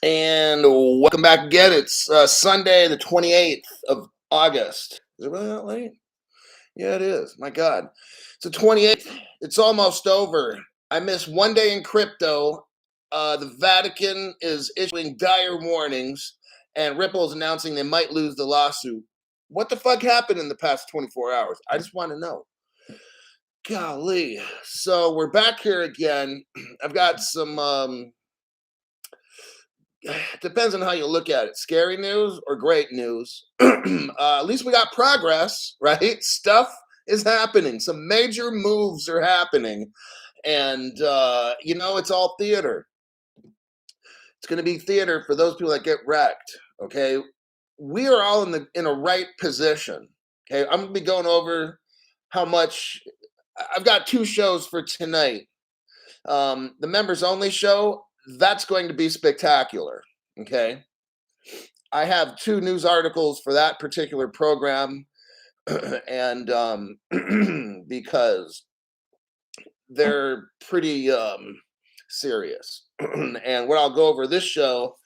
And welcome back again. It's Sunday, the 28th of August. Is it really that late? Yeah, it is. My God. It's the 28th. It's almost over. I missed one day in crypto. The Vatican is issuing dire warnings, and Ripple is announcing they might lose the lawsuit. What the fuck happened in the past 24 hours? I just want to know. Golly. So we're back here again. I've got some it depends on how you look at it. Scary news or great news. At least we got progress, right? Stuff is happening. Some major moves are happening. And, it's all theater. It's going to be theater for those people that get wrecked. Okay. We are all in a right position. Okay. I'm going to be going over how much. I've got two shows for tonight. The members only show, that's going to be spectacular. Okay. I have two news articles for that particular program, and because they're pretty serious. And what I'll go over this show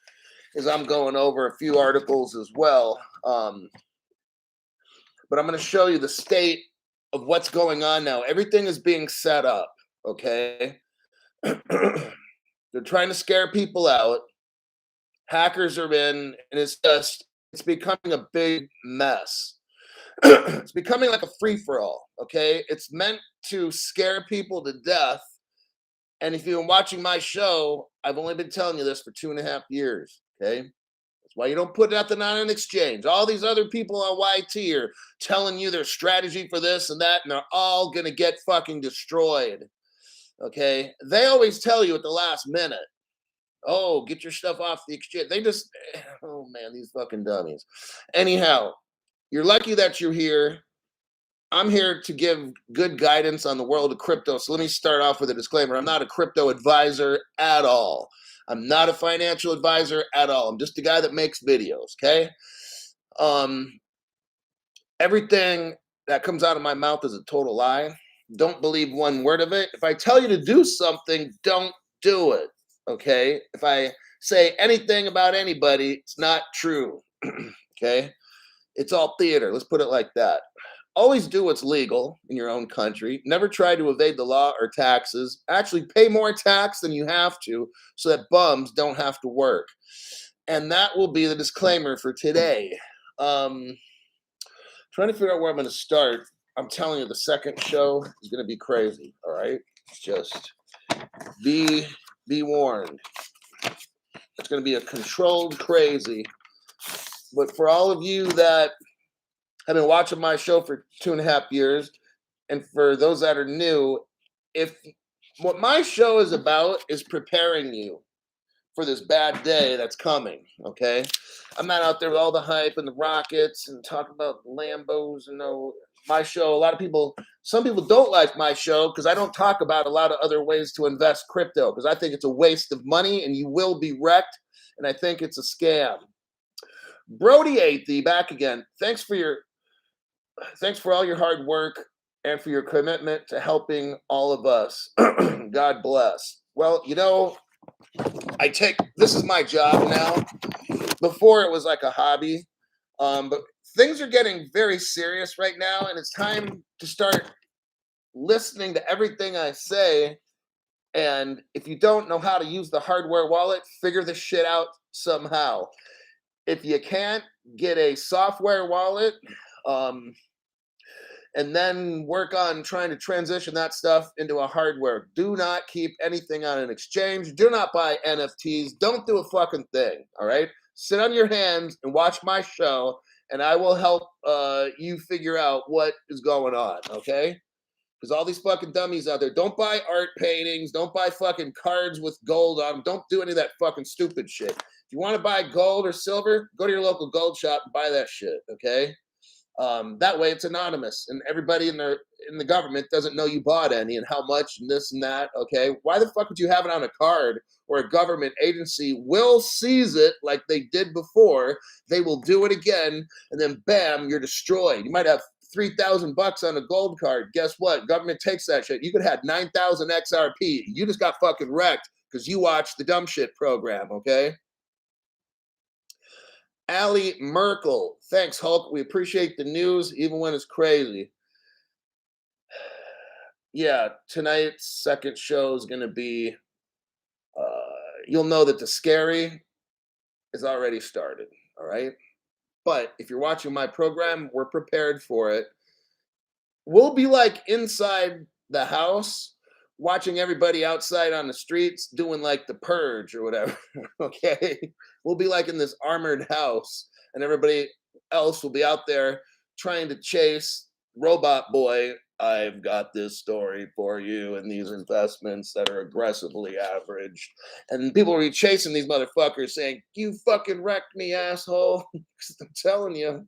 is I'm going over a few articles as well. But I'm going to show you the state of what's going on now. Everything is being set up, okay? They're trying to scare people out. Hackers are in, and it's becoming a big mess. It's becoming like a free-for-all, okay? It's meant to scare people to death. And if you've been watching my show, I've only been telling you this for 2.5 years, okay? That's why you don't put nothing on an exchange. All these other people on YT are telling you their strategy for this and that, and they're all going to get fucking destroyed, okay? They always tell you at the last minute, oh, get your stuff off the exchange. Oh man, these fucking dummies. Anyhow, you're lucky that you're here. I'm here to give good guidance on the world of crypto. So let me start off with a disclaimer. I'm not a crypto advisor at all. I'm not a financial advisor at all. I'm just a guy that makes videos, okay? Everything that comes out of my mouth is a total lie. Don't believe one word of it. If I tell you to do something, don't do it, okay? If I say anything about anybody, it's not true, okay? It's all theater. Let's put it like that. Always do what's legal in your own country. Never try to evade the law or taxes. Actually, pay more tax than you have to so that bums don't have to work. And that will be the disclaimer for today. Trying to figure out where I'm going to start. I'm telling you, the second show is going to be crazy. All right, just be warned. It's going to be a controlled crazy. But for all of you that have been watching my show for 2.5 years, and for those that are new, if what my show is about is preparing you for this bad day that's coming, okay? I'm not out there with all the hype and the rockets and talking about Lambos and my show. Some people don't like my show because I don't talk about a lot of other ways to invest crypto because I think it's a waste of money and you will be wrecked, and I think it's a scam. Brody Athey back again. Thanks for all your hard work and for your commitment to helping all of us. God bless. Well, this is my job now. Before it was like a hobby, but things are getting very serious right now, and it's time to start listening to everything I say. And if you don't know how to use the hardware wallet, figure this shit out somehow. If you can't, get a software wallet, and then work on trying to transition that stuff into a hardware. Do not keep anything on an exchange. Do not buy NFTs. Don't do a fucking thing, all right? Sit on your hands and watch my show, and I will help you figure out what is going on, okay? Because all these fucking dummies out there, don't buy art paintings. Don't buy fucking cards with gold on them. Don't do any of that fucking stupid shit. If you want to buy gold or silver, go to your local gold shop and buy that shit, okay? That way it's anonymous and everybody in the government doesn't know you bought any and how much and this and that, okay? Why the fuck would you have it on a card where a government agency will seize it like they did before? They will do it again, and then bam, you're destroyed. You might have $3,000 on a gold card. Guess what? Government takes that shit. You could have 9,000 XRP. You just got fucking wrecked because you watched the dumb shit program, okay? Allie Merkel. Thanks, Hulk. We appreciate the news, even when it's crazy. Yeah, tonight's second show is going to be, you'll know that the scary is already started. All right. But if you're watching my program, we're prepared for it. We'll be like inside the house, watching everybody outside on the streets doing like the purge or whatever. Okay. We'll be like in this armored house, and everybody else will be out there trying to chase Robot Boy. I've got this story for you and these investments that are aggressively averaged. And people will be chasing these motherfuckers saying, "You fucking wrecked me, asshole." I'm telling you.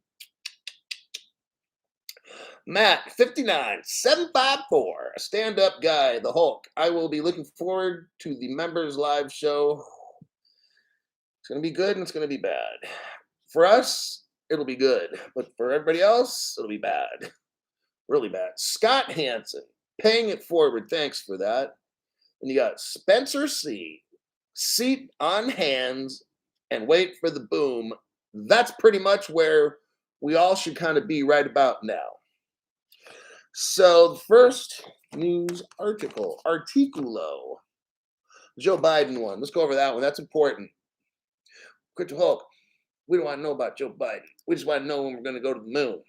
Matt, 59, 754, a stand up guy, the Hulk. I will be looking forward to the members live show. It's going to be good and it's going to be bad. For us, it'll be good. But for everybody else, it'll be bad. Really bad. Scott Hansen, paying it forward. Thanks for that. And you got Spencer C. Seat on hands and wait for the boom. That's pretty much where we all should kind of be right about now. So the first news articulo, Joe Biden one. Let's go over that one. That's important. Crypto Hulk, we don't want to know about Joe Biden. We just want to know when we're going to go to the moon.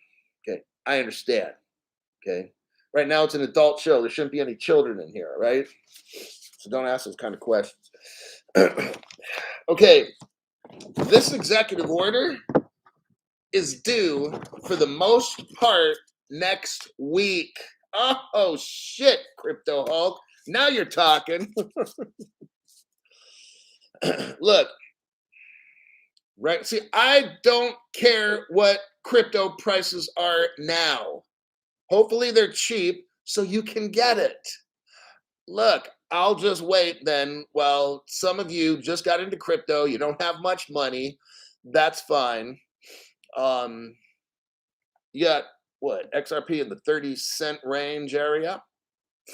Okay, I understand. Okay, right now it's an adult show. There shouldn't be any children in here, right? So don't ask those kind of questions. Okay, this executive order is due for the most part next week. Oh shit, Crypto Hulk. Now you're talking. Look, right? See, I don't care what crypto prices are now. Hopefully they're cheap so you can get it. Look, I'll just wait then. Well, some of you just got into crypto. You don't have much money. That's fine. You got what, XRP in the 30-cent range area?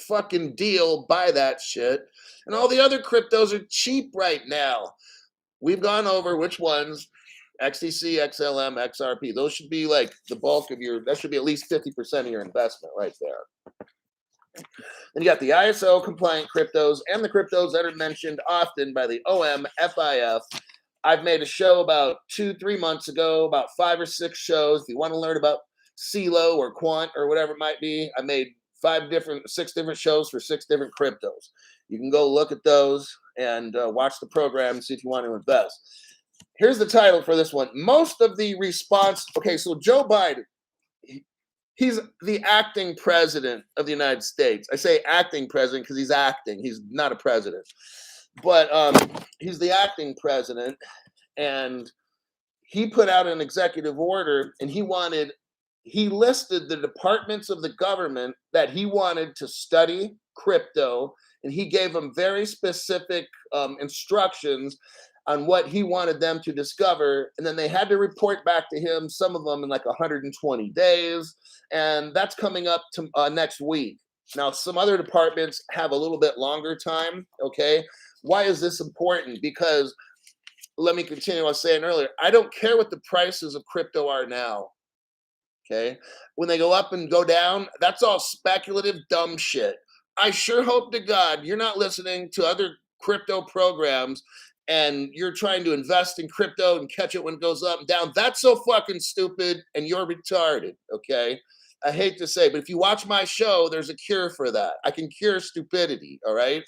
Fucking deal, buy that shit. And all the other cryptos are cheap right now. We've gone over which ones, XTC, XLM, XRP. Those should be like the bulk of that should be at least 50% of your investment right there. Then you got the ISO compliant cryptos and the cryptos that are mentioned often by the OMFIF. I've made a show about 2-3 months ago, about 5 or 6 shows. If you want to learn about CeeLo or Quant or whatever it might be, I made 6 different shows for 6 different cryptos. You can go look at those and watch the program and see if you want to invest. Here's the title for this one. Most of the response. Okay, so Joe Biden, he's the acting president of the United States. I say acting president because he's acting. He's not a president. But he's the acting president, and he put out an executive order, and he listed the departments of the government that he wanted to study crypto, and he gave them very specific instructions on what he wanted them to discover, and then they had to report back to him, some of them in like 120 days, and that's coming up to next week. Now, some other departments have a little bit longer time, okay? Why is this important? Because, let me continue what I was saying earlier, I don't care what the prices of crypto are now, okay? When they go up and go down, that's all speculative dumb shit. I sure hope to God you're not listening to other crypto programs and you're trying to invest in crypto and catch it when it goes up and down. That's so fucking stupid and you're retarded, okay? I hate to say, but if you watch my show, there's a cure for that. I can cure stupidity, all right?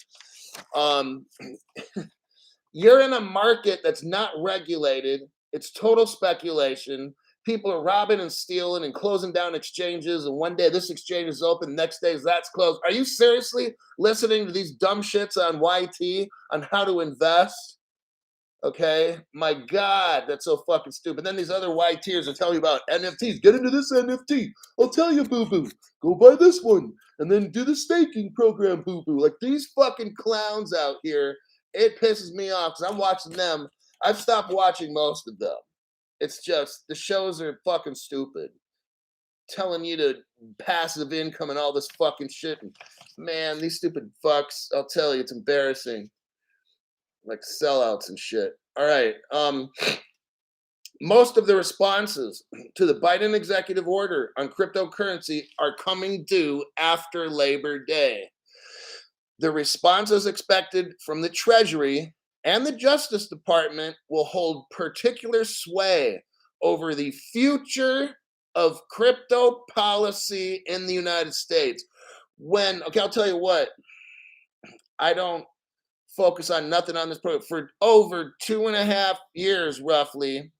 You're in a market that's not regulated. It's total speculation. People are robbing and stealing and closing down exchanges, and one day this exchange is open, next day that's closed. Are you seriously listening to these dumb shits on YT on how to invest? Okay, my God, that's so fucking stupid. Then these other YTers are telling you about NFTs. Get into this NFT. I'll tell you, boo-boo. Go buy this one, and then do the staking program, boo-boo. Like these fucking clowns out here, it pisses me off because I'm watching them. I've stopped watching most of them. It's just, the shows are fucking stupid. Telling you to passive income and all this fucking shit. And man, these stupid fucks, I'll tell you, it's embarrassing. Like sellouts and shit. All right. Most of the responses to the Biden executive order on cryptocurrency are coming due after Labor Day. The responses expected from the Treasury and the Justice Department will hold particular sway over the future of crypto policy in the United States. Okay, I'll tell you what, I don't focus on nothing on this program. For over 2.5 years, roughly,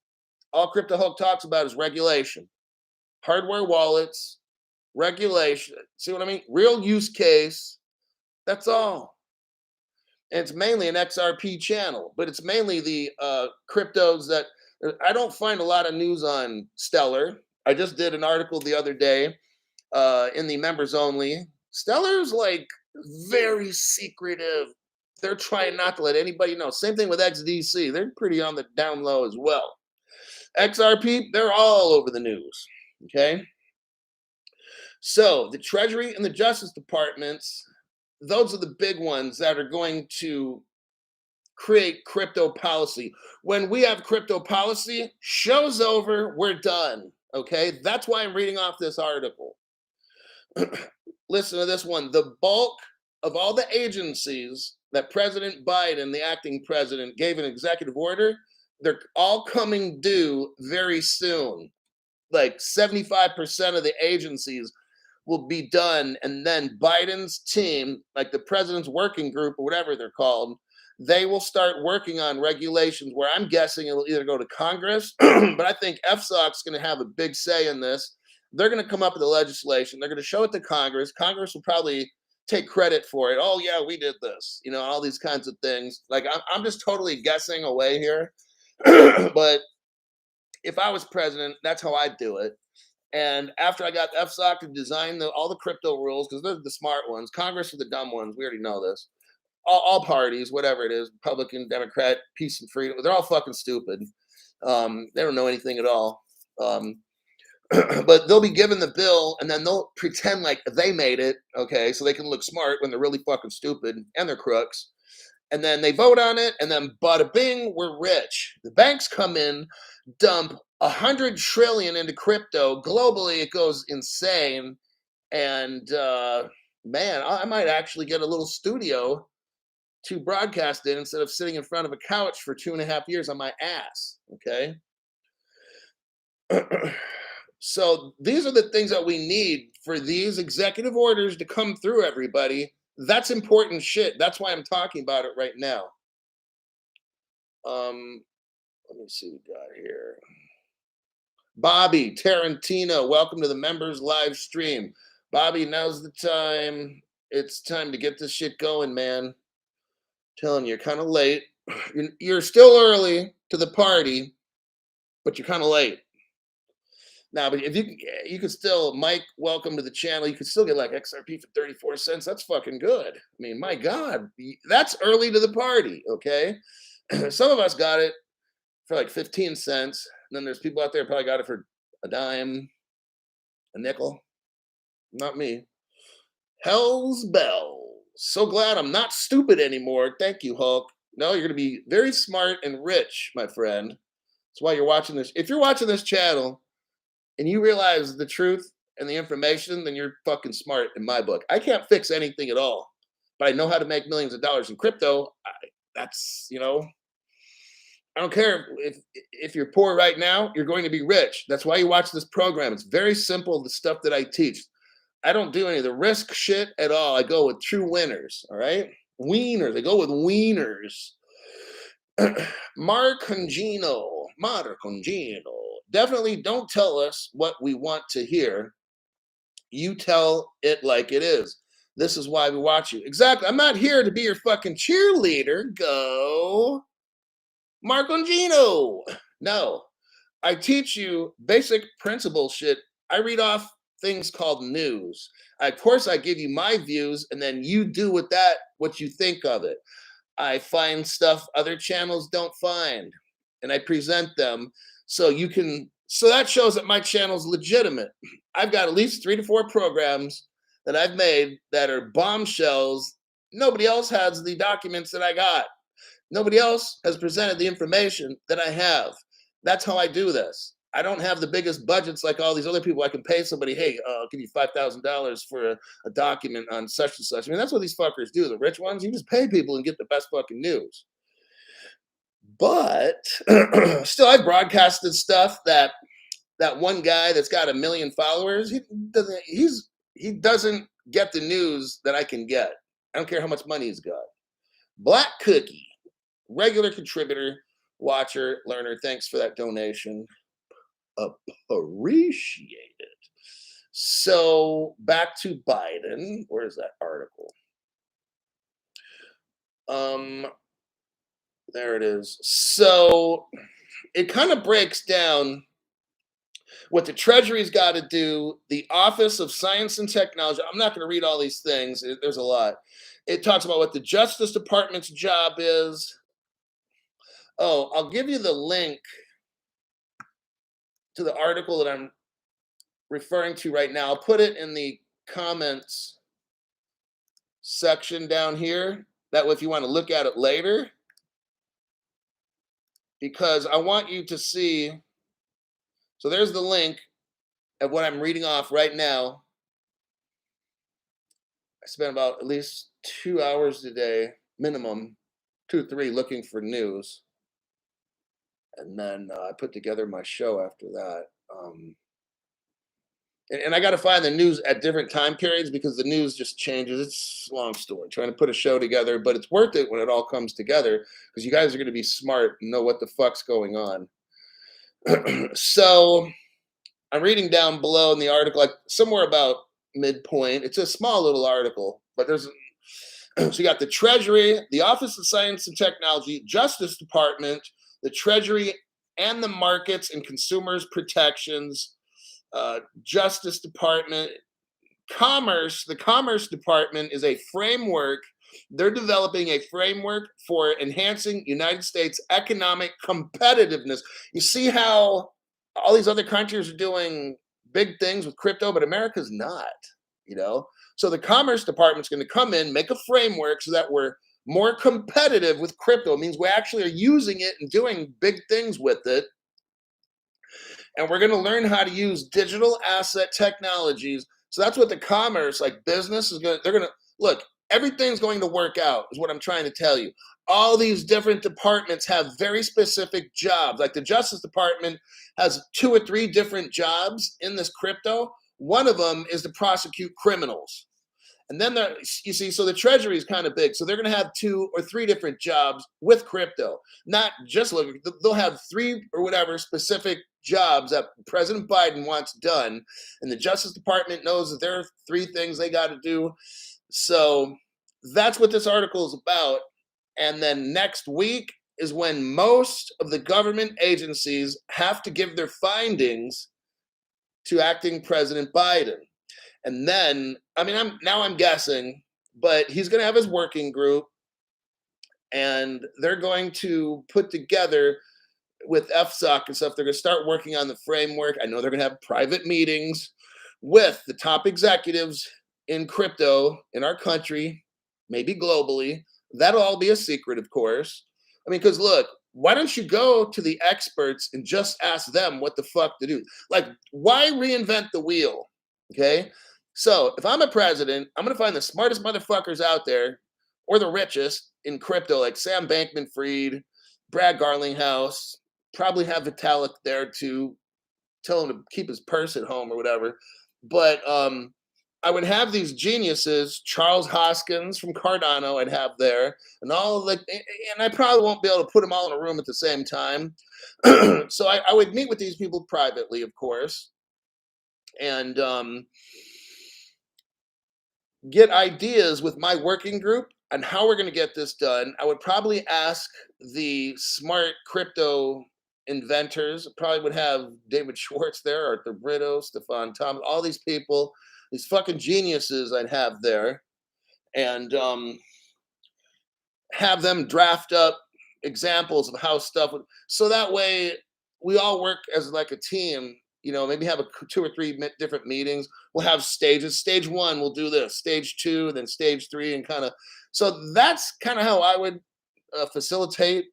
all Crypto Hulk talks about is regulation, hardware wallets, regulation. See what I mean? Real use case. That's all. And it's mainly an XRP channel, but it's mainly the cryptos that I don't find a lot of news on Stellar. I just did an article the other day in the members only. Stellar's like very secretive. They're trying not to let anybody know. Same thing with XDC. They're pretty on the down low as well. XRP, they're all over the news. Okay. So the Treasury and the Justice Departments, those are the big ones that are going to create crypto policy. When we have crypto policy, show's over, we're done. Okay. That's why I'm reading off this article. Listen to this one. The bulk of all the agencies that President Biden, the acting president, gave an executive order, they're all coming due very soon. Like 75% of the agencies will be done. And then Biden's team, like the president's working group or whatever they're called, they will start working on regulations where I'm guessing it'll either go to Congress, but I think FSOC's going to have a big say in this. They're going to come up with the legislation. They're going to show it to Congress. Congress will probably take credit for it. Oh, yeah, we did this, all these kinds of things. Like, I'm just totally guessing away here. But if I was president, that's how I'd do it. And after I got FSOC to design all the crypto rules, because they're the smart ones, Congress are the dumb ones. We already know this. All parties, whatever it is, Republican, Democrat, peace and freedom, they're all fucking stupid. They don't know anything at all. But they'll be given the bill and then they'll pretend like they made it, okay, so they can look smart when they're really fucking stupid and they're crooks. And then they vote on it, and then bada bing, we're rich. The banks come in, dump 100 trillion into crypto. Globally, it goes insane. And man, I might actually get a little studio to broadcast in instead of sitting in front of a couch for 2.5 years on my ass. Okay. So these are the things that we need for these executive orders to come through, everybody. That's important shit. That's why I'm talking about it right now. Let me see what we got here. Bobby Tarantino, welcome to the members live stream. Bobby, now's the time. It's time to get this shit going, man. I'm telling you, you're kind of late. You're still early to the party, but you're kind of late. Now, but if you could still, Mike, welcome to the channel. You could still get like XRP for 34 cents. That's fucking good. I mean, my God, that's early to the party, okay? Some of us got it for like 15 cents. And then there's people out there probably got it for a dime, a nickel. Not me. Hell's bells. So glad I'm not stupid anymore. Thank you, Hulk. No, you're going to be very smart and rich, my friend. That's why you're watching this. If you're watching this channel, and you realize the truth and the information, then you're fucking smart in my book. I can't fix anything at all, but I know how to make millions of dollars in crypto. That's, I don't care if you're poor right now, you're going to be rich. That's why you watch this program. It's very simple, the stuff that I teach. I don't do any of the risk shit at all. I go with true winners, all right? Wieners. I go with wieners. Marcongino. Definitely don't tell us what we want to hear. You tell it like it is. This is why we watch you. Exactly. I'm not here to be your fucking cheerleader. Go Marcongino. No. I teach you basic principle shit. I read off things called news. Of course, I give you my views, and then you do with that what you think of it. I find stuff other channels don't find, and I present them. So that shows that my channel's legitimate. I've got at least 3 to 4 programs that I've made that are bombshells. Nobody else has the documents that I got. Nobody else has presented the information that I have. That's how I do this. I don't have the biggest budgets like all these other people. I can pay somebody, hey, I'll give you $5,000 for a document on such and such. I mean, that's what these fuckers do. The rich ones, you just pay people and get the best fucking news. But still, I broadcasted stuff that one guy that's got 1 million followers, he doesn't get the news that I can get. I don't care how much money he's got. Black Cookie, regular contributor, watcher, learner. Thanks for that donation. Appreciate it. So back to Biden. Where's that article? There it is. So it kind of breaks down what the Treasury's got to do, the Office of Science and Technology. I'm not going to read all these things. There's a lot. It talks about what the Justice Department's job is. Oh, I'll give you the link to the article that I'm referring to right now. I'll put it in the comments section down here. That way, if you want to look at it later, because I want you to see. So there's the link of what I'm reading off right now. I spent about at least 2 hours today, minimum 2 to 3, looking for news. And then I put together my show after that. And I got to find the news at different time periods because the news just changes. It's a long story trying to put a show together, but it's worth it when it all comes together because you guys are going to be smart and know what the fuck's going on. So I'm reading down below in the article, like somewhere about midpoint. It's a small little article, but there's so you got the Treasury, the Office of Science and Technology, Justice Department, the Treasury and the Markets and Consumers Protections, Justice Department, Commerce. The Commerce Department is a framework. They're developing a framework for enhancing United States economic competitiveness. You see how all these other countries are doing big things with crypto, but America's not, you know? So the Commerce Department's going to come in, make a framework so that we're more competitive with crypto. It means we actually are using it and doing big things with it. And we're going to learn how to use digital asset technologies. So that's what the commerce, like business, is going to, they're going to look, everything's going to work out, is what I'm trying to tell you. All these different departments have very specific jobs. Like the Justice Department has 2 or 3 different jobs in this crypto. One of them is to prosecute criminals. And then there, you see, so the Treasury is kind of big. So they're going to have 2 or 3 different jobs with crypto. Not just look, they'll have 3 or whatever specific jobs that President Biden wants done. And the Justice Department knows that there are 3 things they got to do. So that's what this article is about. And then next week is when most of the government agencies have to give their findings to acting President Biden. And then, I mean, I'm guessing, but he's going to have his working group and they're going to put together with FSOC and stuff. They're going to start working on the framework. I know they're going to have private meetings with the top executives in crypto in our country, maybe globally. That'll all be a secret, of course. I mean, because look, why don't you go to the experts and just ask them what the fuck to do? Like, why reinvent the wheel? Okay. So if I'm a president, I'm going to find the smartest motherfuckers out there or the richest in crypto, like Sam Bankman-Fried, Brad Garlinghouse, probably have Vitalik there to tell him to keep his purse at home or whatever. But I would have these geniuses, Charles Hoskins from Cardano, I'd have there, and all like, and I probably won't be able to put them all in a room at the same time. So I would meet with these people privately, of course, and get ideas with my working group on how we're going to get this done. I would probably ask the smart crypto inventors. Probably would have David Schwartz there, Arthur Brito, Stefan Thomas, all these people, these fucking geniuses I'd have there, and have them draft up examples of how stuff would, so that way we all work as like a team. You know, maybe have 2 or 3 different meetings. We'll have stages. Stage 1, we'll do this. Stage 2, then stage 3, and kind of. So that's kind of how I would facilitate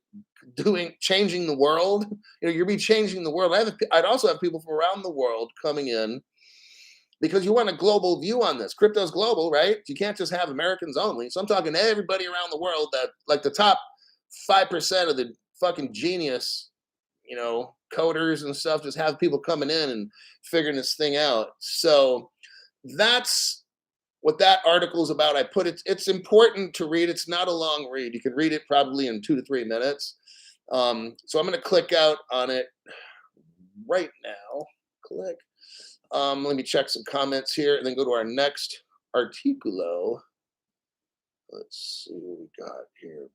changing the world. You'll be changing the world. I'd also have people from around the world coming in because you want a global view on this. Crypto's global, right? You can't just have Americans only. So I'm talking to everybody around the world, that like the top 5% of the fucking genius, coders and stuff, just have people coming in and figuring this thing out. So that's what that article is about. I put it, it's important to read. It's not a long read. You can read it probably in 2 to 3 minutes. So I'm going to click out on it right now. Click. Let me check some comments here and then go to our next articulo. Let's see what we got here.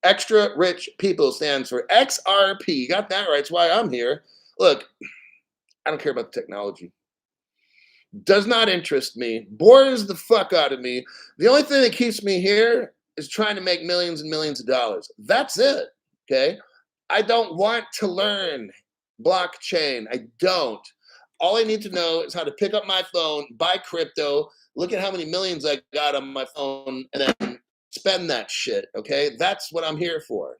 Extra Rich People stands for XRP. You got that right. That's why I'm here. Look, I don't care about the technology. Does not interest me. Bores the fuck out of me. The only thing that keeps me here is trying to make millions and millions of dollars. That's it. Okay. I don't want to learn blockchain. I don't. All I need to know is how to pick up my phone, buy crypto, look at how many millions I got on my phone, and then spend that shit. Okay. That's what I'm here for.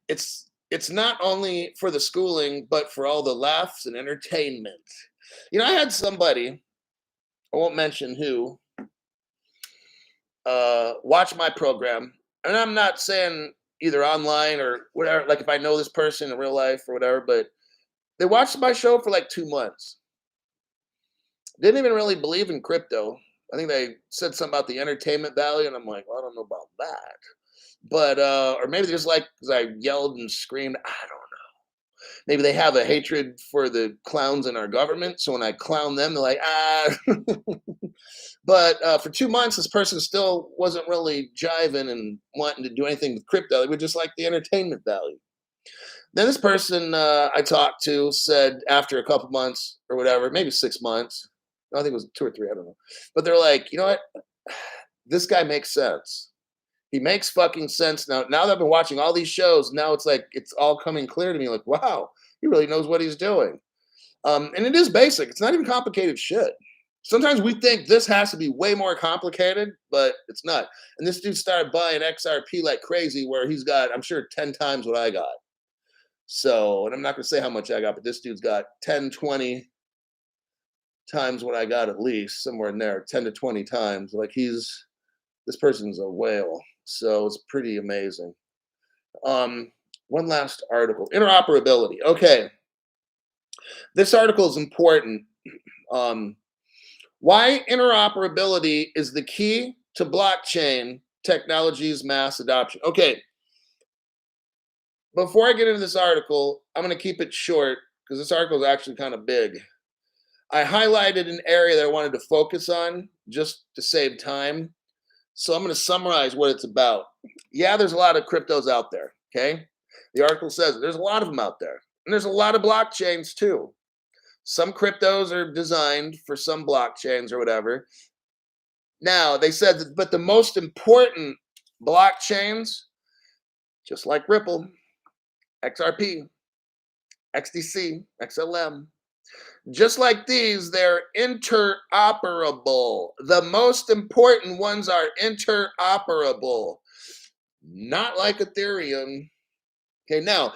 It's not only for the schooling, but for all the laughs and entertainment. I had somebody, I won't mention who, watch my program. And I'm not saying either online or whatever, like if I know this person in real life or whatever, but they watched my show for like 2 months. Didn't even really believe in crypto. I think they said something about the entertainment value, and I'm like, well, I don't know about that. But, or maybe they just like, because I yelled and screamed, I don't know. Maybe they have a hatred for the clowns in our government. So when I clown them, they're like, ah. But for 2 months, this person still wasn't really jiving and wanting to do anything with crypto. They would just like the entertainment value. Then this person I talked to said after a couple months or whatever, maybe 6 months, I think it was 2 or 3, I don't know. But they're like, you know what? This guy makes sense. He makes fucking sense now. Now that I've been watching all these shows, now it's like it's all coming clear to me. Like, wow, he really knows what he's doing. And it is basic. It's not even complicated shit. Sometimes we think this has to be way more complicated, but it's not. And this dude started buying XRP like crazy, where he's got, I'm sure, 10 times what I got. So, and I'm not going to say how much I got, but this dude's got 10, 20 times what I got, at least somewhere in there, 10 to 20 times. Like this person's a whale. So it's pretty amazing. One last article, interoperability. Okay. This article is important. Why interoperability is the key to blockchain technology's mass adoption. Okay. Before I get into this article, I'm going to keep it short because this article is actually kind of big. I highlighted an area that I wanted to focus on just to save time. So I'm going to summarize what it's about. Yeah, there's a lot of cryptos out there, okay? The article says there's a lot of them out there. And there's a lot of blockchains too. Some cryptos are designed for some blockchains or whatever. Now, they said that, but the most important blockchains, just like Ripple, XRP, XDC, XLM, just like these, they're interoperable. The most important ones are interoperable, not like Ethereum. Okay, now,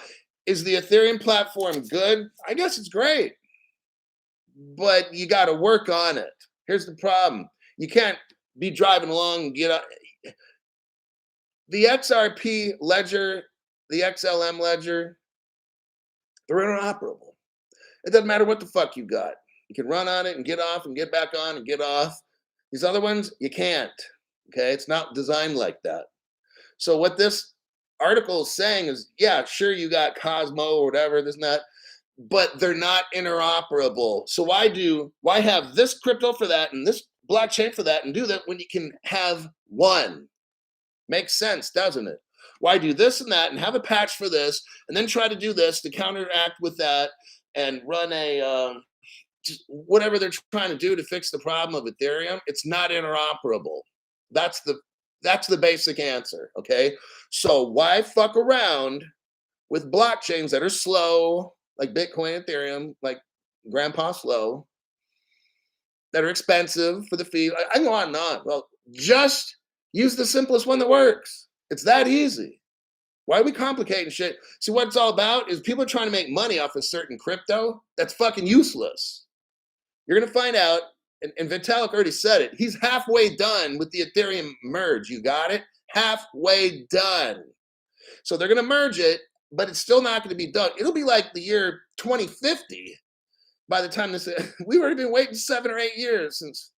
is the Ethereum platform good? I guess it's great, but you got to work on it. Here's the problem. You can't be driving along and get up. The XRP ledger, the XLM ledger, they're interoperable. It doesn't matter what the fuck you got. You can run on it and get off and get back on and get off. These other ones, you can't. Okay, it's not designed like that. So what this article is saying is, yeah, sure, you got Cosmo or whatever, this and that, but they're not interoperable. So why have this crypto for that and this blockchain for that and do that when you can have one? Makes sense, doesn't it? Why do this and that and have a patch for this and then try to do this to counteract with that and run a just whatever they're trying to do to fix the problem of Ethereum? It's not interoperable. That's the basic answer, okay? So why fuck around with blockchains that are slow, like Bitcoin, Ethereum, like Grandpa Slow, that are expensive for the fee? I can go on and on. Well, just use the simplest one that works. It's that easy. Why are we complicating shit? See, what it's all about is people are trying to make money off a certain crypto that's fucking useless. You're going to find out, and Vitalik already said it, he's halfway done with the Ethereum merge. You got it? Halfway done. So they're going to merge it, but it's still not going to be done. It'll be like the year 2050 by the time this, we've already been waiting 7 or 8 years since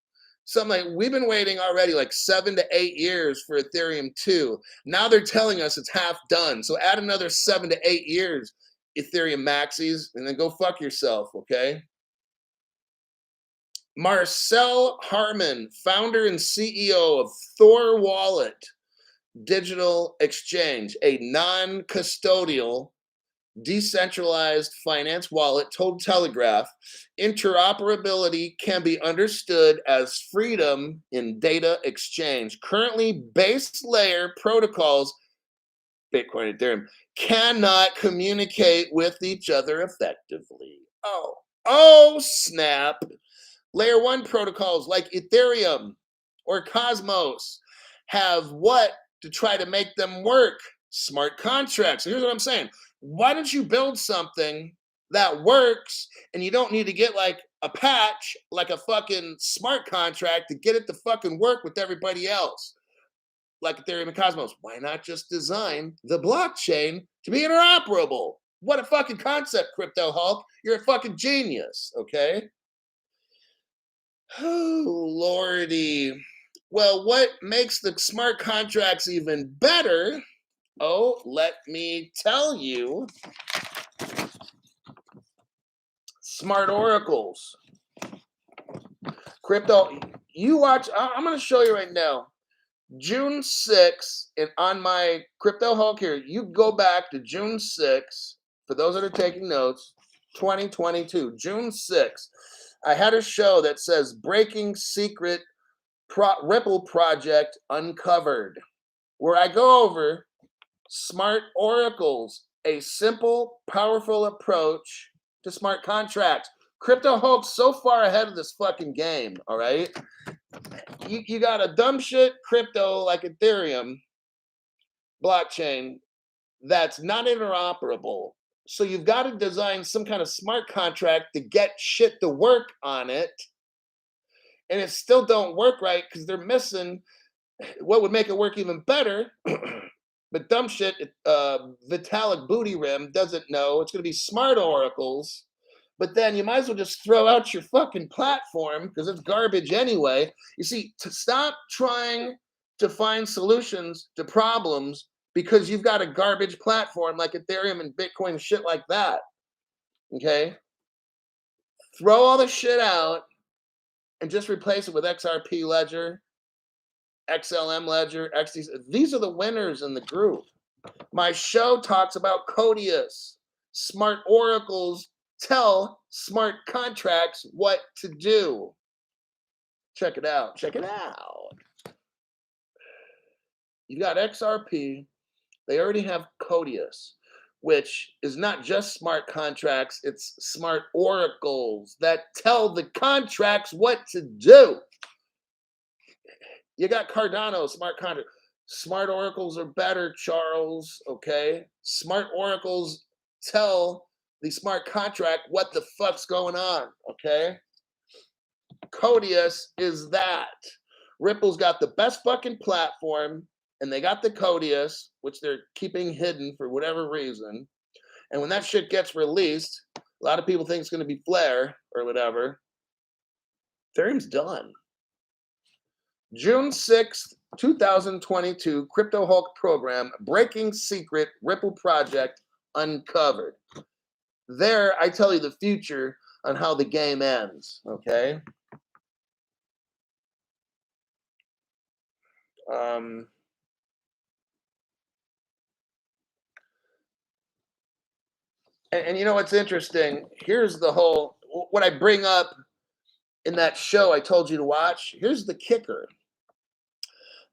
something like, we've been waiting already like 7 to 8 years for Ethereum 2. Now they're telling us it's half done. So add another 7 to 8 years, Ethereum maxis, and then go fuck yourself, okay? Marcel Harmon, founder and CEO of Thor Wallet Digital Exchange, a non-custodial, decentralized finance wallet, told Telegraph, interoperability can be understood as freedom in data exchange. Currently, base layer protocols, Bitcoin and Ethereum, cannot communicate with each other effectively. Oh, snap. Layer 1 protocols like Ethereum or Cosmos have what to try to make them work? Smart contracts. So here's what I'm saying. Why don't you build something that works and you don't need to get like a patch, like a fucking smart contract to get it to fucking work with everybody else? Like Ethereum and Cosmos. Why not just design the blockchain to be interoperable? What a fucking concept, Crypto Hulk. You're a fucking genius, okay? Oh, Lordy. Well, what makes the smart contracts even better? Oh, let me tell you. Smart oracles. Crypto, you watch, I'm going to show you right now. June 6th, and on my Crypto Hulk here, you go back to June 6th, for those that are taking notes, 2022, June 6th. I had a show that says Breaking Secret Ripple Project Uncovered, where I go over smart oracles, a simple, powerful approach to smart contracts. Crypto Hulk's so far ahead of this fucking game, all right? You got a dumb shit crypto like Ethereum blockchain that's not interoperable. So you've got to design some kind of smart contract to get shit to work on it. And it still don't work right because they're missing what would make it work even better. But dumb shit, Vitalik Booty Rim doesn't know. It's going to be smart oracles. But then you might as well just throw out your fucking platform because it's garbage anyway. You see, to stop trying to find solutions to problems because you've got a garbage platform like Ethereum and Bitcoin and shit like that. Okay? Throw all the shit out and just replace it with XRP Ledger, XLM Ledger, XD. These are the winners in the group. My show talks about Codius. Smart oracles tell smart contracts what to do. Check it out. Check it out. You got XRP. They already have Codius, which is not just smart contracts, it's smart oracles that tell the contracts what to do. You got Cardano, smart contract. Smart oracles are better, Charles, okay? Smart oracles tell the smart contract what the fuck's going on, okay? Codius is that. Ripple's got the best fucking platform, and they got the Codius, which they're keeping hidden for whatever reason. And when that shit gets released, a lot of people think it's going to be Flare or whatever. Ethereum's done. June 6th, 2022, Crypto Hulk program, Breaking Secret Ripple Project Uncovered. There, I tell you the future on how the game ends, okay? And you know what's interesting? Here's the whole, what I bring up in that show I told you to watch. Here's the kicker.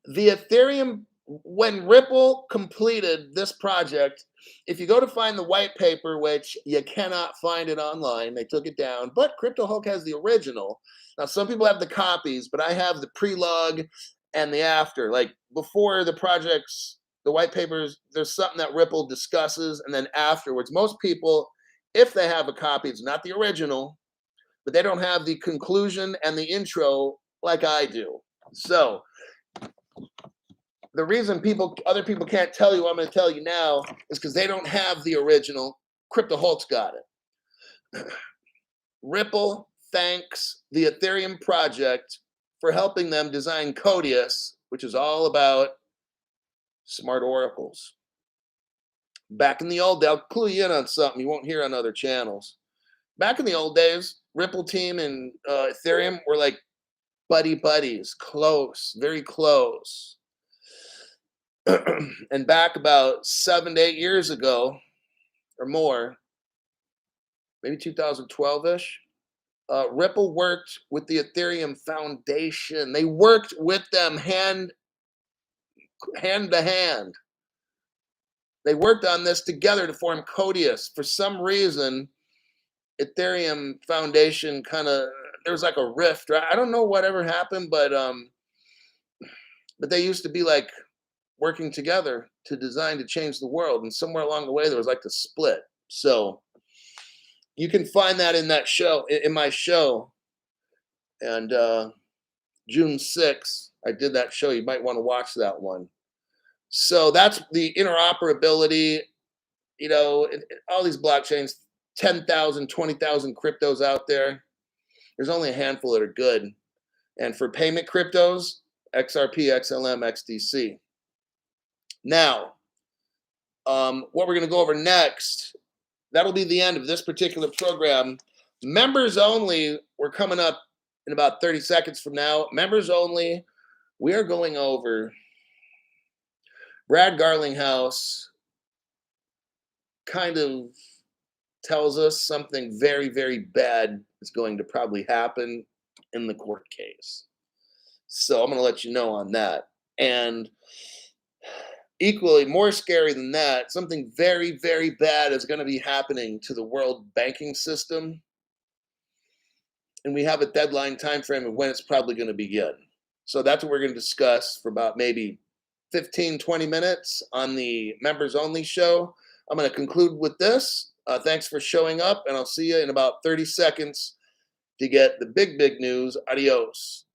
The Ethereum, when Ripple completed this project, if you go to find the white paper, which you cannot find it online, they took it down, but Crypto Hulk has the original. Now, some people have the copies, but I have the pre-log and the after, like before the project's the white papers, there's something that Ripple discusses, and then afterwards, most people, if they have a copy, it's not the original, but they don't have the conclusion and the intro like I do. So the reason other people can't tell you what I'm going to tell you now is because they don't have the original. Crypto Hulk's got it. Ripple thanks the Ethereum project for helping them design Codius, which is all about smart oracles. Back in the old days, I'll clue you in on something you won't hear on other channels. Back in the old days, Ripple team and Ethereum were like buddies, close, very close. And back about 7 to 8 years ago or more, maybe 2012-ish, Ripple worked with the Ethereum Foundation. They worked with them hand to hand. They worked on this together to form Codius. For some reason, Ethereum Foundation there was like a rift. Right? I don't know whatever happened, but they used to be like working together to design to change the world. And somewhere along the way, there was like a split. So you can find that in that show, in my show. And June 6th, I did that show. You might want to watch that one. So that's the interoperability, all these blockchains, 10,000, 20,000 cryptos out there. There's only a handful that are good. And for payment cryptos, XRP, XLM, XDC. Now, what we're going to go over next, that'll be the end of this particular program. Members only, we're coming up in about 30 seconds from now. Members only, we are going over Brad Garlinghouse kind of tells us something very, very bad is going to probably happen in the court case. So I'm going to let you know on that. And equally, more scary than that, something very, very bad is going to be happening to the world banking system. And we have a deadline time frame of when it's probably going to begin. So that's what we're going to discuss for about maybe 15, 20 minutes on the members only show. I'm going to conclude with this. Thanks for showing up, and I'll see you in about 30 seconds to get the big news. Adios.